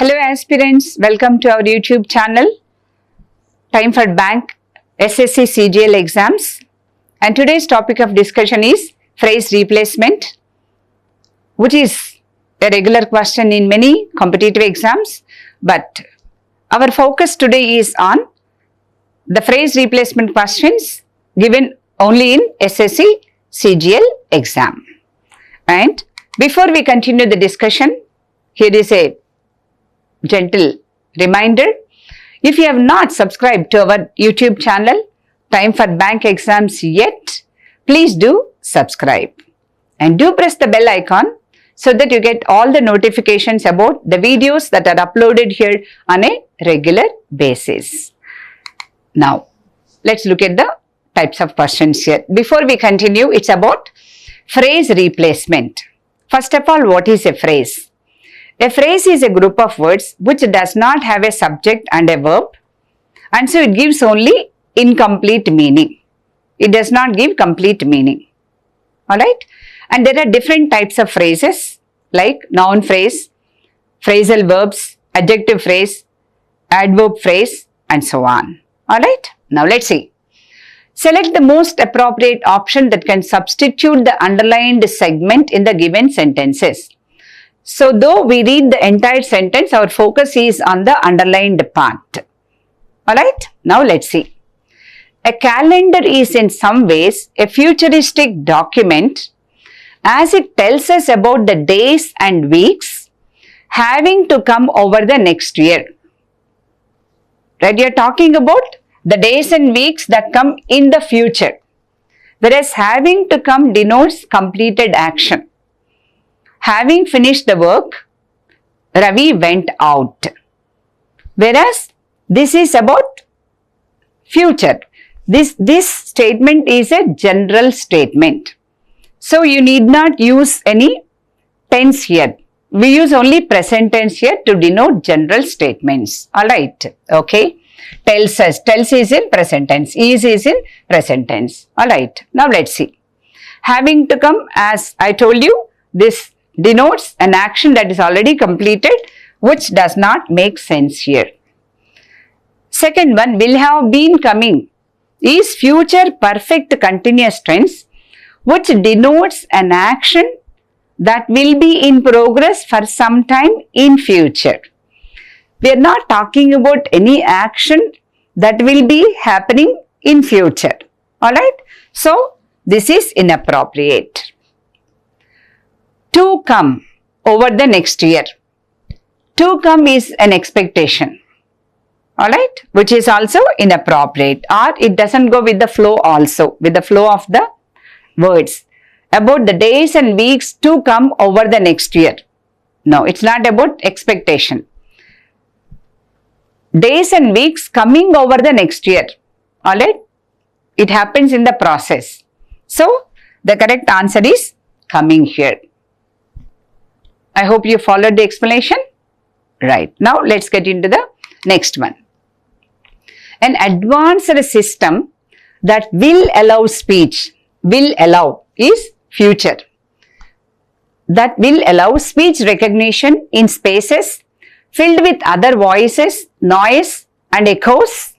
Hello aspirants, welcome to our YouTube channel. Time for Bank SSC CGL Exams, and today's topic of discussion is phrase replacement, which is a regular question in many competitive exams, but our focus today is on the phrase replacement questions given only in SSC CGL exam. And before we continue the discussion, here is a gentle reminder. If you have not subscribed to our YouTube channel, Time for Bank Exams yet, please do subscribe and do press the bell icon so that you get all the notifications about the videos that are uploaded here on a regular basis. Now, let's look at the types of questions here. Before we continue, it's about phrase replacement. First of all, what is a phrase? A phrase is a group of words which does not have a subject and a verb, and so it gives only incomplete meaning. It does not give complete meaning. Alright? And there are different types of phrases like noun phrase, phrasal verbs, adjective phrase, adverb phrase, and so on. Alright? Now let's see. Select the most appropriate option that can substitute the underlined segment in the given sentences. So, though we read the entire sentence, our focus is on the underlined part. Alright, now let's see. A calendar is in some ways a futuristic document as it tells us about the days and weeks having to come over the next year. Right, you are talking about the days and weeks that come in the future, whereas having to come denotes completed action. Having finished the work, Ravi went out. Whereas this is about future. This statement is a general statement. So you need not use any tense here. We use only present tense here to denote general statements. Alright, okay. Tells us. Tells is in present tense. Is in present tense. Alright, now let's see. Having to come, as I told you, this denotes an action that is already completed, which does not make sense here. Second one, will have been coming, is future perfect continuous tense, which denotes an action that will be in progress for some time in future. We are not talking about any action that will be happening in future. Alright? So, this is inappropriate. To come over the next year. To come is an expectation. Alright? Which is also inappropriate, or it doesn't go with the flow also, with the flow of the words. About the days and weeks to come over the next year. No, it's not about expectation. Days and weeks coming over the next year. Alright? It happens in the process. So, the correct answer is coming here. I hope you followed the explanation. Right. Now, let's get into the next one. An advanced system that will allow speech, will allow is future. That will allow speech recognition in spaces filled with other voices, noise and echoes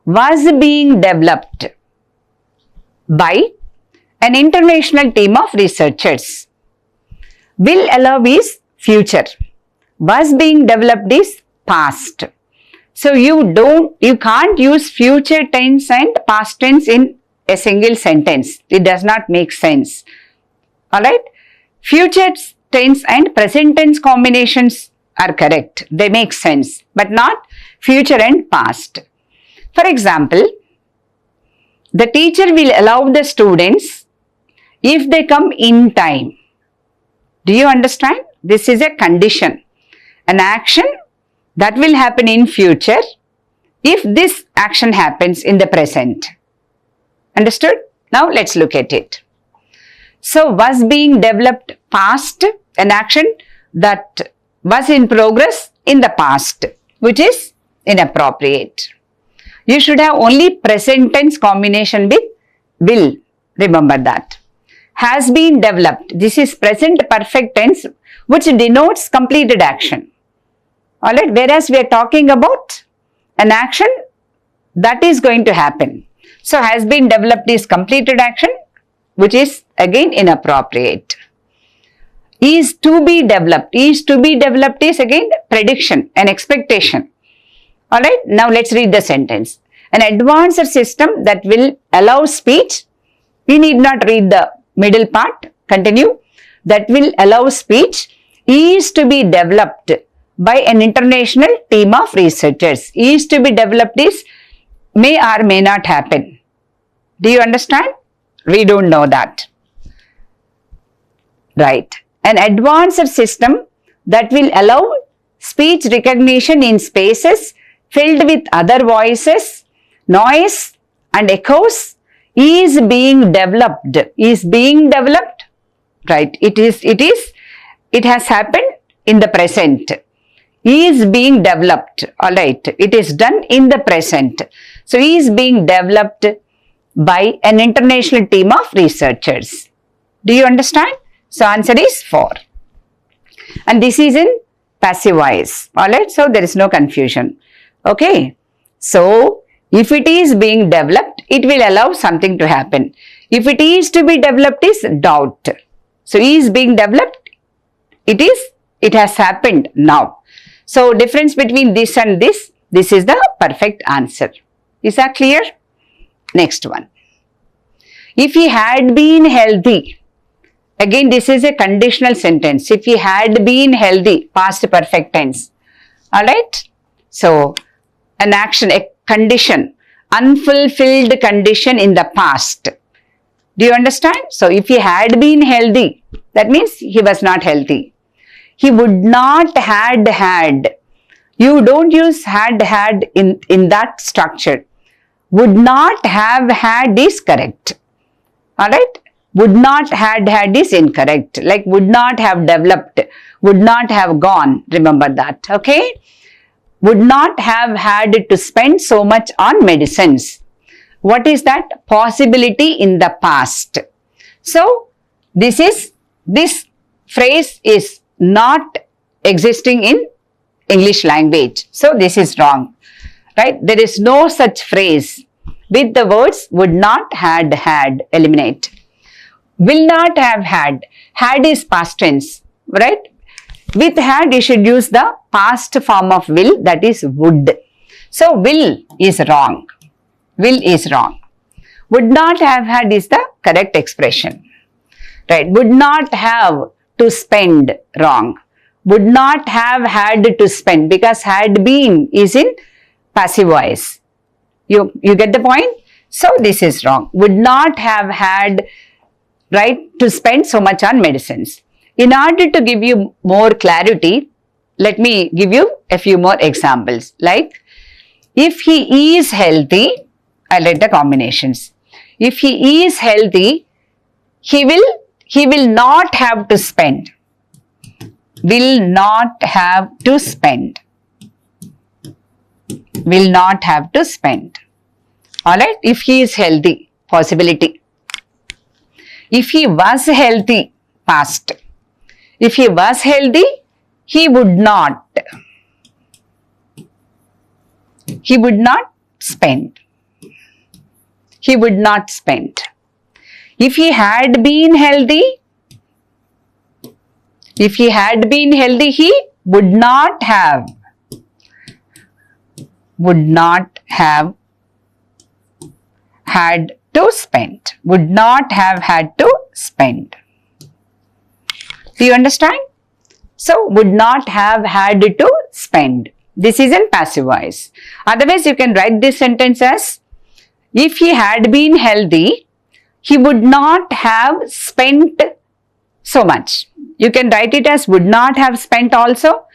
was being developed by an international team of researchers. Will allow is future. Was being developed is past. So you can't use future tense and past tense in a single sentence. It does not make sense. Alright? Future tense and present tense combinations are correct. They make sense, but not future and past. For example, the teacher will allow the students if they come in time. Do you understand? This is a condition, an action that will happen in future if this action happens in the present. Understood? Now let's look at it. So, was being developed past, an action that was in progress in the past, which is inappropriate. You should have only present tense combination with will. Remember that. Has been developed. This is present perfect tense, which denotes completed action. Alright, whereas we are talking about an action that is going to happen. So has been developed is completed action, which is again inappropriate. Is to be developed. Is to be developed is again prediction, an expectation. Alright, now let's read the sentence. An advanced system that will allow speech. We need not read the middle part. Continue. That will allow speech is to be developed by an international team of researchers. Is to be developed is may or may not happen. Do you understand? We don't know that. Right. An advanced system that will allow speech recognition in spaces filled with other voices, noise and echoes is being developed. Is being developed. Right. It has happened in the present. Is being developed. Alright. It is done in the present. So is being developed by an international team of researchers. Do you understand? So answer is 4. And this is in passive voice. Alright. So there is no confusion. Okay. So if it is being developed, it will allow something to happen. If it is to be developed is doubt. So is being developed, it has happened now. So difference between this and this is the perfect answer. Is that clear? Next one. If he had been healthy, again this is a conditional sentence. If he had been healthy, past perfect tense. Alright. So an action, a condition, unfulfilled condition in the past. Do you understand? So if he had been healthy, that means he was not healthy. He would not had. You don't use had in that structure. Would not have had is correct. Alright? Would not had is incorrect. Like would not have developed. Would not have gone. Remember that. Okay? Would not have had to spend so much on medicines. What is that? Possibility in the past. So, this phrase is not existing in English language. So, this is wrong. Right? There is no such phrase with the words would not had. Eliminate. Will not have had. Had is past tense. Right? With had, you should use the past form of will, that is would. So, will is wrong. Will is wrong. Would not have had is the correct expression. Right. Would not have to spend, wrong. Would not have had to spend because had been is in passive voice. You get the point? So this is wrong. Would not have had, right, to spend so much on medicines. In order to give you more clarity, let me give you a few more examples. Like, if he is healthy, I'll write the combinations. If he is healthy, he will not have to spend. Will not have to spend. Will not have to spend. Alright, if he is healthy, possibility. If he was healthy, past. If he was healthy, he would not spend. He would not spend. If he had been healthy, he would not have had to spend. Would not have had to spend. Do you understand? So, would not have had to spend. This is in passive voice. Otherwise, you can write this sentence as, if he had been healthy, he would not have spent so much. You can write it as would not have spent also,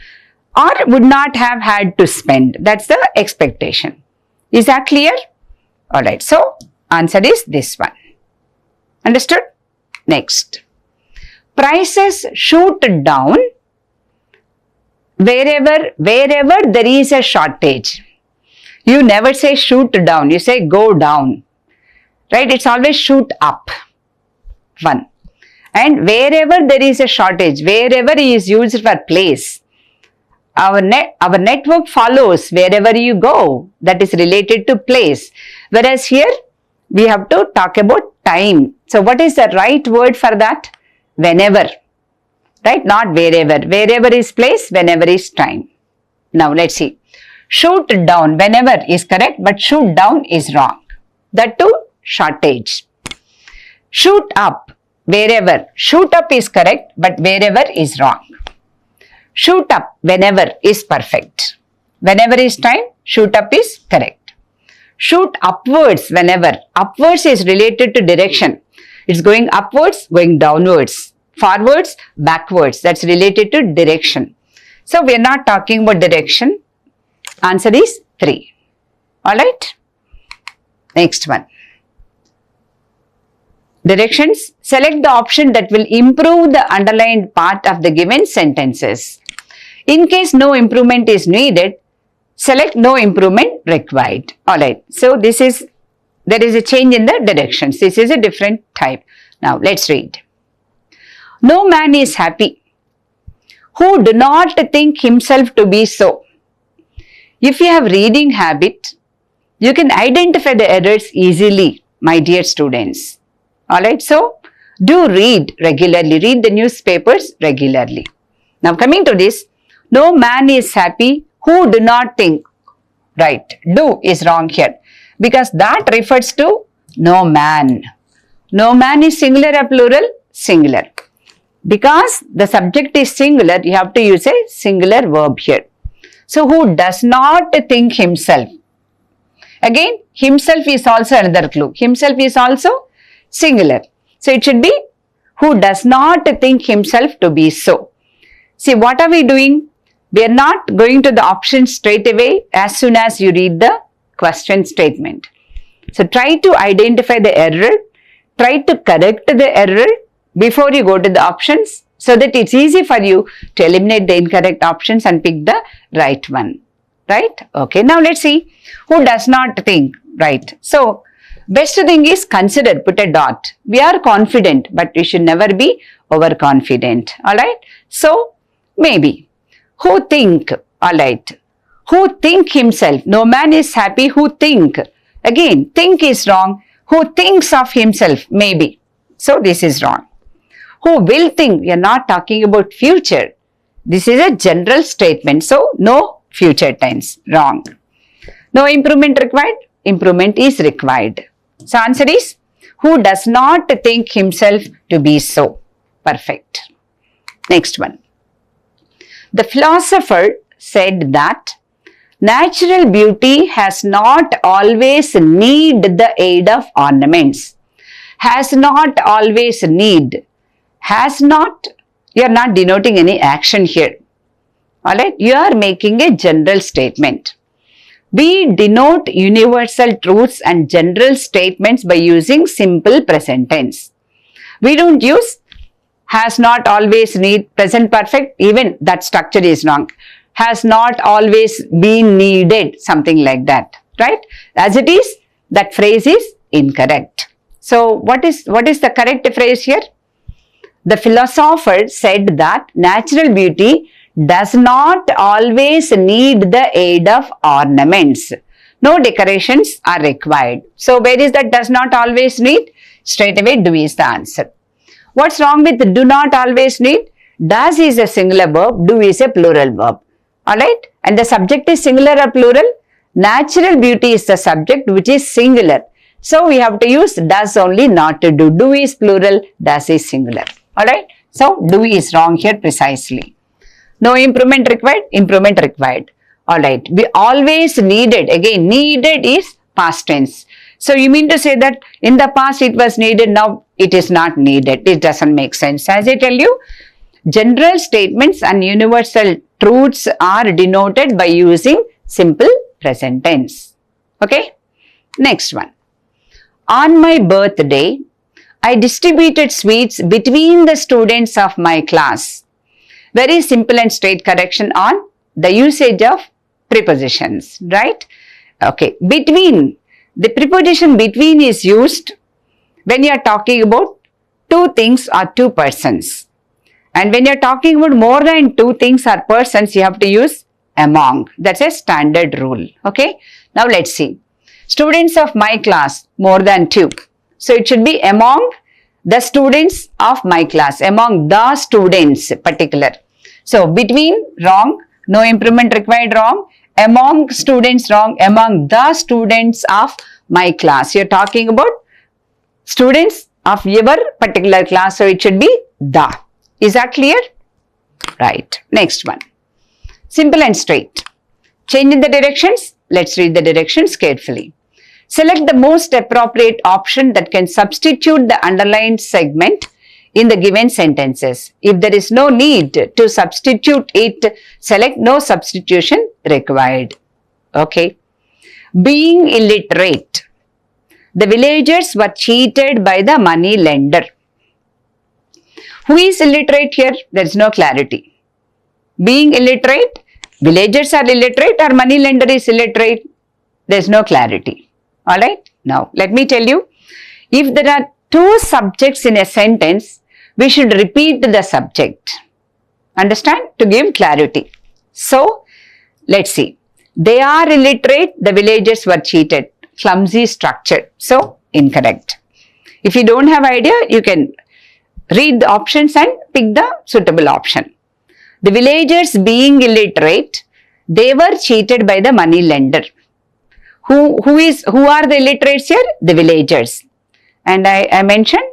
or would not have had to spend. That's the expectation. Is that clear? Alright, so answer is this one. Understood? Next. Prices shoot down wherever there is a shortage. You never say shoot down, you say go down. Right? It's always shoot up. 1. And wherever there is a shortage, wherever is used for place, our network follows wherever you go. That is related to place. Whereas here, we have to talk about time. So, what is the right word for that? Whenever. Right? Not wherever. Wherever is place, whenever is time. Now, let's see. Shoot down. Whenever is correct, but shoot down is wrong. That too, shortage. Shoot up. Wherever. Shoot up is correct, but wherever is wrong. Shoot up whenever is perfect. Whenever is time, shoot up is correct. Shoot upwards whenever. Upwards is related to direction. It's going upwards, going downwards. Forwards, backwards. That's related to direction. So, we are not talking about direction. Answer is 3. Alright. Next one. Directions. Select the option that will improve the underlined part of the given sentences. In case no improvement is needed, select no improvement required. Alright. So, there is a change in the directions. This is a different type. Now, let's read. No man is happy who do not think himself to be so. If you have reading habit, you can identify the errors easily, my dear students. Alright. So, do read regularly. Read the newspapers regularly. Now, coming to this. No man is happy who do not think. Right. Do is wrong here. Because that refers to no man. No man is singular or plural? Singular. Because the subject is singular, you have to use a singular verb here. So, who does not think himself. Again, himself is also another clue. Himself is also singular. So, it should be who does not think himself to be so. See, what are we doing? We are not going to the option straight away as soon as you read the question statement. So, try to identify the error, try to correct the error before you go to the options so that it's easy for you to eliminate the incorrect options and pick the right one. Right? Okay, now let's see who does not think. Right. So, best thing is consider, put a dot. We are confident, but we should never be overconfident. Alright. So, maybe. Who think, alright, who think himself, no man is happy who think, again, think is wrong, who thinks of himself, maybe, so this is wrong. Who will think, we are not talking about future, this is a general statement, so no future tense, wrong. No improvement required, improvement is required. So answer is, who does not think himself to be so, perfect. Next one. The philosopher said that natural beauty has not always need the aid of ornaments. Has not always need. Has not, you are not denoting any action here. Alright, you are making a general statement. We denote universal truths and general statements by using simple present tense. We don't use has not always need, present perfect, even that structure is wrong. Has not always been needed, something like that, right? As it is, that phrase is incorrect. So, what is the correct phrase here? The philosopher said that natural beauty does not always need the aid of ornaments. No decorations are required. So, where is that does not always need? Straight away, do is the answer. What's wrong with do not always need? Does is a singular verb, do is a plural verb. Alright? And the subject is singular or plural? Natural beauty is the subject which is singular. So, we have to use does only, not to do. Do is plural, does is singular. Alright? So, do is wrong here precisely. No improvement required? Improvement required. Alright. We always needed. Again, needed is past tense. So, you mean to say that in the past it was needed, now it is not needed. It doesn't make sense. As I tell you, general statements and universal truths are denoted by using simple present tense. Okay? Next one. On my birthday, I distributed sweets between the students of my class. Very simple and straight correction on the usage of prepositions, right? Okay. Between. The preposition between is used when you are talking about two things or two persons. And when you are talking about more than two things or persons, you have to use among. That's a standard rule. Okay. Now let's see. Students of my class, more than 2. So it should be among the students of my class, among the students particular. So between, wrong, no improvement required, wrong, among students, wrong, among the students of my class. You're talking about students of your particular class, so it should be the. Is that clear? Right. Next one. Simple and straight. Change in the directions. Let's read the directions carefully. Select the most appropriate option that can substitute the underlined segment in the given sentences. If there is no need to substitute it, select no substitution required. Okay. Being illiterate. The villagers were cheated by the money lender. Who is illiterate here? There is no clarity. Being illiterate, villagers are illiterate or money lender is illiterate? There is no clarity. Alright. Now, let me tell you, if there are 2 subjects in a sentence, we should repeat the subject. Understand? To give clarity. So, let's see. They are illiterate, the villagers were cheated. Clumsy structure. So, incorrect. If you don't have idea, you can read the options and pick the suitable option. The villagers being illiterate, they were cheated by the money lender. Who are the illiterates here? The villagers. And I mentioned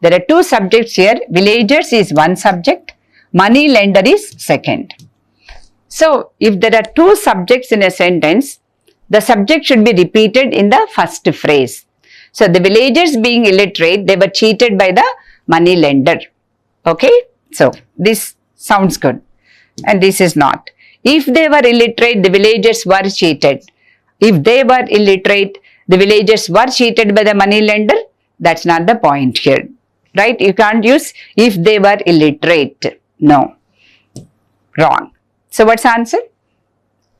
there are 2 subjects here. Villagers is 1 subject, money lender is 2nd. So, if there are 2 subjects in a sentence, the subject should be repeated in the first phrase. So, the villagers being illiterate, they were cheated by the money lender. Okay. So, this sounds good and this is not. If they were illiterate, the villagers were cheated. If they were illiterate, the villagers were cheated by the money lender. That's not the point here. Right? You can't use if they were illiterate. No. Wrong. So, what's the answer?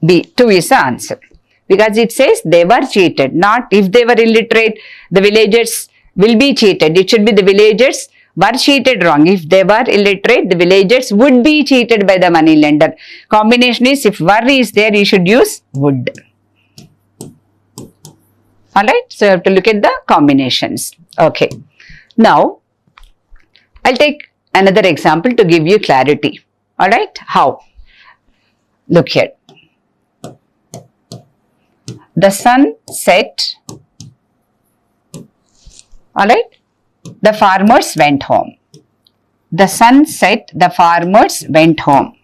B. 2 is the answer. Because it says they were cheated. Not if they were illiterate, the villagers will be cheated. It should be the villagers were cheated. Wrong. If they were illiterate, the villagers would be cheated by the money lender. Combination is if were is there, you should use would. Alright. So, you have to look at the combinations. Okay. Now, I'll take another example to give you clarity. Alright. How? Look here. The sun set. Alright. The farmers went home. The sun set, the farmers went home.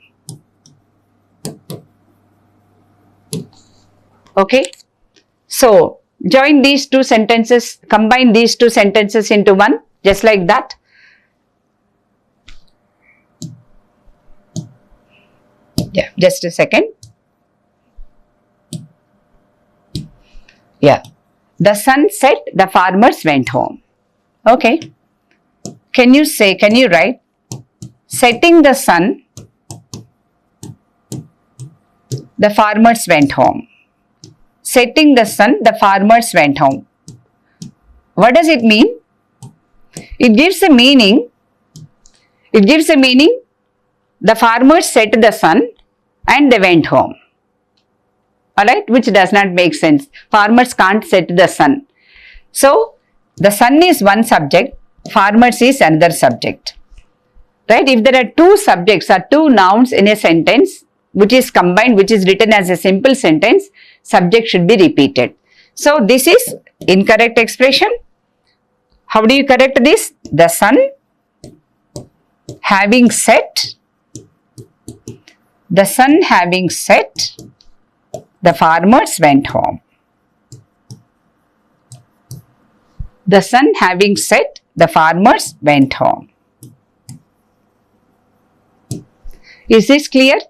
Okay. So, join these 2 sentences, combine these 2 sentences into one, just like that. Yeah, just a second. Yeah. The sun set, the farmers went home. Okay. Can you write, setting the sun, the farmers went home. Setting the sun, the farmers went home. What does it mean? It gives a meaning. The farmers set the sun and they went home. Alright, which does not make sense. Farmers can't set the sun. So, the sun is one subject, farmers is another subject. Right? If there are 2 subjects or 2 nouns in a sentence, which is combined, which is written as a simple sentence, subject should be repeated. So, this is incorrect expression. How do you correct this? The sun having set, the farmers went home. The sun having set, the farmers went home. Is this clear?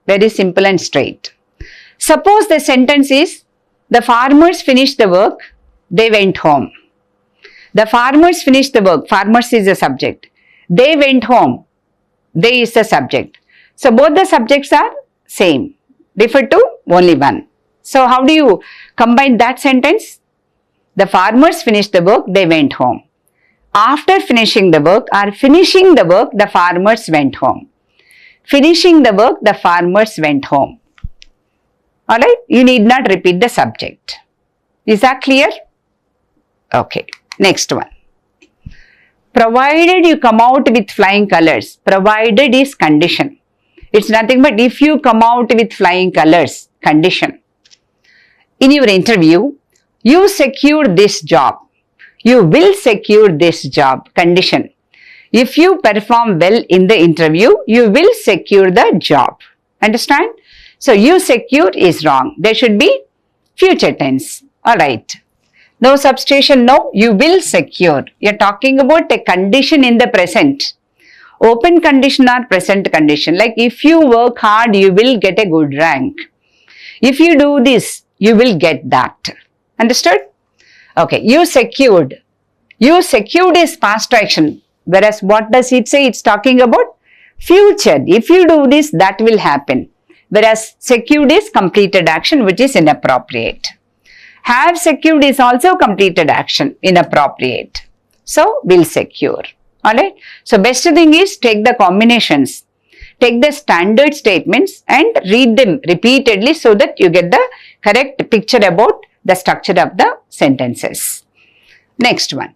Very simple and straight. Suppose the sentence is, the farmers finished the work, they went home. The farmers finished the work, farmers is the subject. They went home, they is the subject. So, both the subjects are same, refer to only one. So, how do you combine that sentence? The farmers finished the work, they went home. After finishing the work or finishing the work, the farmers went home. Finishing the work, the farmers went home. Alright, you need not repeat the subject. Is that clear? Okay, next one. Provided you come out with flying colors. Provided is condition. It's nothing but if you come out with flying colors, condition. In your interview, you secure this job. You will secure this job, condition. If you perform well in the interview, you will secure the job. Understand? So, you secure is wrong. There should be future tense. Alright. No substitution, no. You will secure. You are talking about a condition in the present. Open condition or present condition. Like if you work hard, you will get a good rank. If you do this, you will get that. Understood? Okay. You secured. You secured is past action. Whereas what does it say? It's talking about future. If you do this, that will happen. Whereas secured is completed action, which is inappropriate. Have secured is also completed action, inappropriate. So, will secure. Alright. So, best thing is take the combinations. Take the standard statements and read them repeatedly so that you get the correct picture about the structure of the sentences. Next one.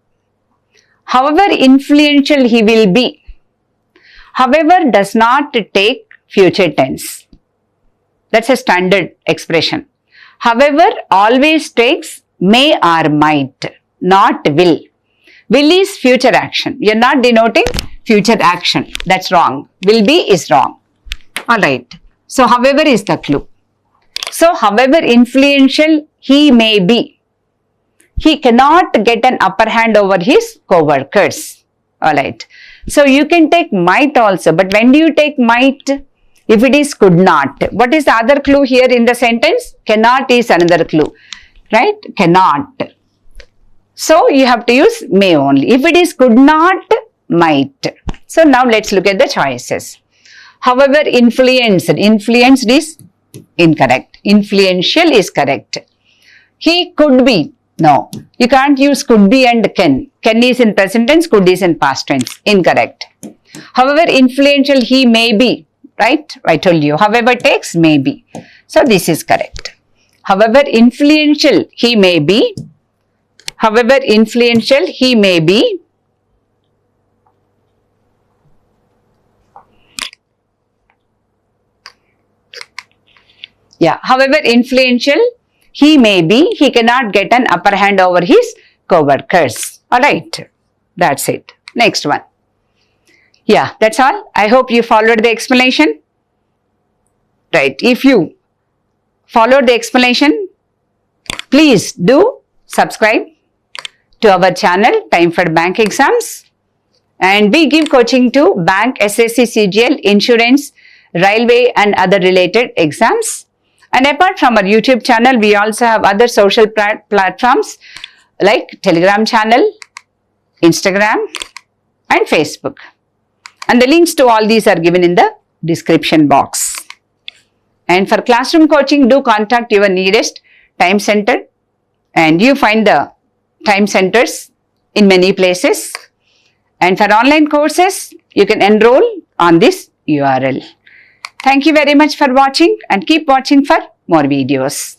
However influential he will be. However does not take future tense. That's a standard expression. However always takes may or might, not will. Will is future action. You are not denoting future action. That's wrong. Will be is wrong. Alright. So, however is the clue. So, however influential he may be, he cannot get an upper hand over his co-workers. Alright. So, you can take might also. But when do you take might? If it is could not. What is the other clue here in the sentence? Cannot is another clue. Right? Cannot. So, you have to use may only. If it is could not, might. So, now let's look at the choices. However, influenced is incorrect. Influential is correct. He could be. No. You can't use could be and can. Can is in present tense, could is in past tense. Incorrect. However, influential he may be. Right? I told you. However takes may be. So, this is correct. However influential he may be. However influential he may be. Yeah. However influential he may be, he cannot get an upper hand over his co-workers. Alright. That's it. Next one. Yeah, that's all. I hope you followed the explanation. Right. If you followed the explanation, please do subscribe to our channel, Time for Bank Exams. And we give coaching to bank, SSC, CGL, insurance, railway and other related exams. And apart from our YouTube channel, we also have other social platforms like Telegram channel, Instagram and Facebook. And the links to all these are given in the description box. And for classroom coaching, do contact your nearest time center. And you find the time centers in many places. And for online courses, you can enroll on this URL. Thank you very much for watching and keep watching for more videos.